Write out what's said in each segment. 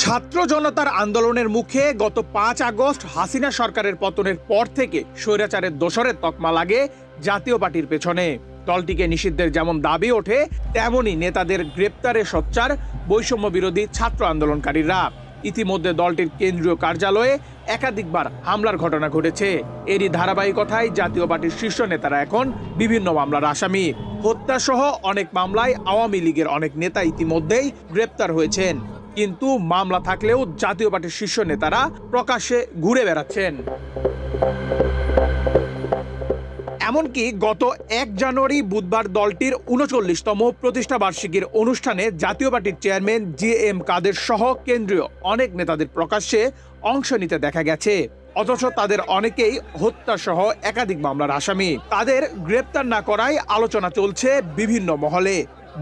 ছাত্র জনতার আন্দোলনের মুখে গত ৫ আগস্ট হাসিনা সরকারের পতনের পর থেকে স্বৈরাচারের দোসরের তকমা লাগে জাতীয় পার্টির পেছনে। দলটিকে নিষিদ্ধের যেমন দাবি ওঠে, তেমনি নেতাদের গ্রেপ্তারে সোচ্চার বৈষম্য বিরোধী ছাত্র আন্দোলনকারীরা। ইতিমধ্যে দলটির কেন্দ্রীয় কার্যালয়ে একাধিকবার হামলার ঘটনা ঘটেছে। এরই ধারাবাহিকতায় জাতীয় পার্টির শীর্ষ নেতারা এখন বিভিন্ন মামলার আসামি। হত্যাসহ অনেক মামলায় আওয়ামী লীগের অনেক নেতা ইতিমধ্যেই গ্রেপ্তার হয়েছেন। কিন্তু মামলা থাকলেও জাতীয় পার্টির শীর্ষ নেতারা প্রকাশ্যে ঘুরে বেড়াচ্ছেন। এমনকি গত ১ জানুয়ারি বুধবার দলটির ৩৯তম প্রতিষ্ঠা বার্ষিকীর অনুষ্ঠানে জাতীয় পার্টির চেয়ারম্যান জি.এম. কাদের সহ কেন্দ্রীয় অনেক নেতাদের প্রকাশ্যে অংশ নিতে দেখা গেছে। অথচ তাদের অনেকেই হত্যাসহ একাধিক মামলার আসামি। তাদের গ্রেপ্তার না করায় আলোচনা চলছে বিভিন্ন মহলে।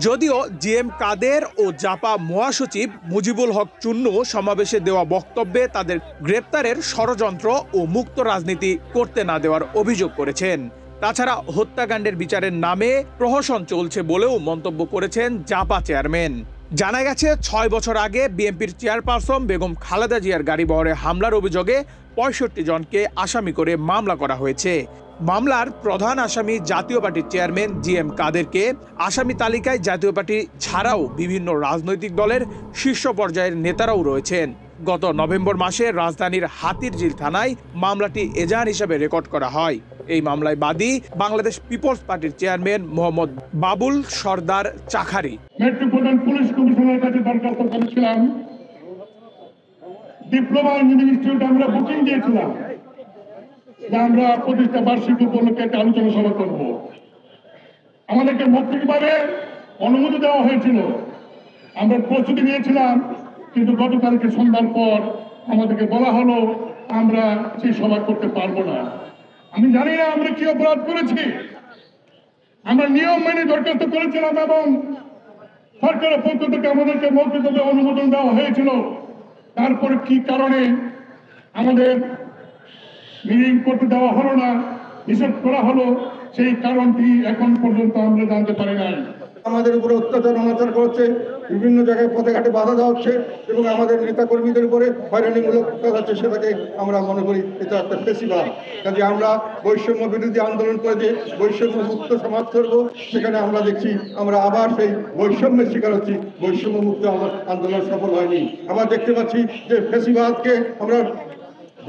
যদিও জি.এম. কাদের ও জাপা মহাসচিব মুজিবুল হক চুন্নু সমাবেশে দেওয়া বক্তব্যে তাদের গ্রেপ্তারের ষড়যন্ত্র ও মুক্ত রাজনীতি করতে না দেওয়ার অভিযোগ করেছেন। তাছাড়া হত্যাকাণ্ডের বিচারের নামে প্রহসন চলছে বলেও মন্তব্য করেছেন জাপা চেয়ারম্যান। জানা গেছে ৬ বছর আগে বিএনপির চেয়ারপারসন বেগম খালেদা জিয়ার গাড়িবহরে হামলার অভিযোগে ৬৫ জনকে আসামি করে মামলা করা হয়েছে। মামলার প্রধান আসামি জাতীয় পার্টির চেয়ারম্যান জি.এম. কাদেরকে আসামি তালিকায় জাতীয় পার্টি ছাড়াও বিভিন্ন রাজনৈতিক দলের শীর্ষ পর্যায়ের নেতারাও রয়েছেন। গত নভেম্বর মাসে রাজধানীর হাতিরঝিল থানায় মামলাটি এজাহার হিসেবে রেকর্ড করা হয়। এই মামলায় বাদী বাংলাদেশ পিপলস পার্টির chairman Mohammad Babul Sardar Chakhari. Metropolitan police কমিশনারের কাছে দরখাস্ত করেছিলাম, ডিপ্লোমা ইনস্টিটিউট আমরা বুকিং দিয়েছিলাম যে আমরা প্রতিষ্ঠা বার্ষিকী উপলক্ষে একটা আলোচনা সভা করব। আমাদেরকে মৌখিকভাবে অনুমতি দেওয়া হয়েছিল, আমরা প্রস্তুতি নিয়েছিলাম, কিন্তু গতকালকে সন্ধ্যার পর আমাদেরকে বলা হলো আমরা সেই সভা করতে পারবো না। আমি জানি না আমরা কি অপরাধ করেছি। আমরা নিয়ম মেনে দরখাস্ত করেছিলাম এবং সরকারের পক্ষ থেকে আমাদেরকে মৌখিকভাবে অনুমোদন দেওয়া হয়েছিল। তারপরে কি কারণে আমাদের মিটিং করতে দেওয়া হলো না, নিষেধ করা হলো, সেই কারণটি এখন পর্যন্ত আমরা জানতে পারি নাই। আমাদের উপরে অত্যাচার অনাচার করছে, বিভিন্ন জায়গায় পথে ঘাটে বাধা দেওয়া হচ্ছে এবং আমাদের নেতা কর্মীদের উপরে হয়রানিমূলক হচ্ছে, সেটাকে আমরা মনে করি এটা একটা ফেসিবাদ। কাজে আমরা বৈষম্য বিরোধী আন্দোলন করে যে বৈষম্য মুক্ত সমাজ করব, সেখানে আমরা দেখছি আমরা আবার সেই বৈষম্যের শিকার হচ্ছি। বৈষম্য মুক্ত আন্দোলন সফল হয়নি। আবার দেখতে পাচ্ছি যে ফেসিবাদকে আমরা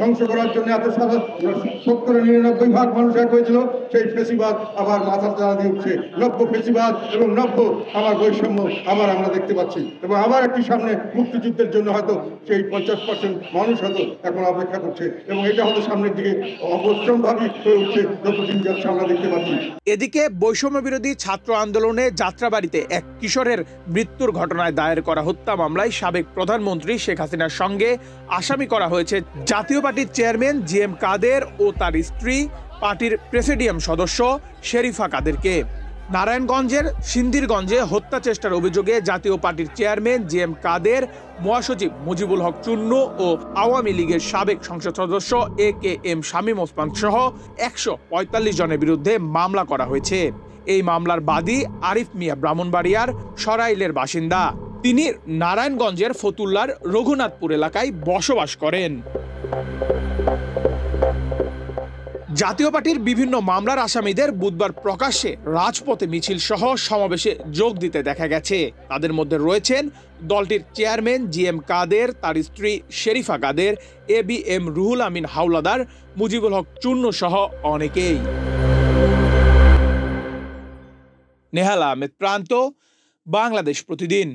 ধ্বংস করার জন্য এত 70-99% মানুষ এক হয়েছিল, সেই ফেসিবাদ আবার মাথা চালা দিয়ে উঠছে। নব্য ফেসিবাদ এবং নব্য আমার বৈষম্য আবার আমরা দেখতে পাচ্ছি এবং আবার একটি সামনে মুক্তিযুদ্ধের জন্য হয়তো সেই 50% মানুষ হয়তো এখন অপেক্ষা করছে এবং এটা হয়তো সামনের দিকে অবশ্যম্ভাবী হয়ে উঠছে যতদিন যাচ্ছে আমরা দেখতে পাচ্ছি। এদিকে বৈষম্য বিরোধী ছাত্র আন্দোলনে যাত্রাবাড়িতে এক কিশোরের মৃত্যুর ঘটনায় দায়ের করা হত্যা মামলায় সাবেক প্রধানমন্ত্রী শেখ হাসিনার সঙ্গে আসামি করা হয়েছে জাতীয় পার্টির চেয়ারম্যান জি.এম. কাদের ও তার স্ত্রী, পার্টির প্রেসিডিয়াম সদস্য শেরিফা কাদেরকে। নারায়ণগঞ্জের সিন্দিরগঞ্জে হত্যা চেষ্টার অভিযোগে জাতীয় পার্টির চেয়ারম্যান জি.এম. কাদের, মহাসচিব মুজিবুল হক চুন্নু ও আওয়ামী লীগের সাবেক সংসদ সদস্য এ.কে.এম. শামীম ওসমান সহ ১৪৫ জনের বিরুদ্ধে মামলা করা হয়েছে। এই মামলার বাদী আরিফ মিয়া ব্রাহ্মণবাড়িয়ার সরাইলের বাসিন্দা। তিনি নারায়ণগঞ্জের ফতুল্লার রঘুনাথপুর এলাকায় বসবাস করেন। জাতীয় পার্টির বিভিন্ন মামলার আসামিদের বুধবার প্রকাশ্যে রাজপথে মিছিল সহ সমাবেশে যোগ দিতে দেখা গেছে। তাদের মধ্যে রয়েছেন দলটির চেয়ারম্যান জি.এম. কাদের, তার স্ত্রী শেরিফা কাদের, এ.বি.এম. রুহুল আমিন হাওলাদার, মুজিবুল হক চুন্নু সহ অনেকেই। নেহাল আহমেদ প্রান্ত, বাংলাদেশ প্রতিদিন।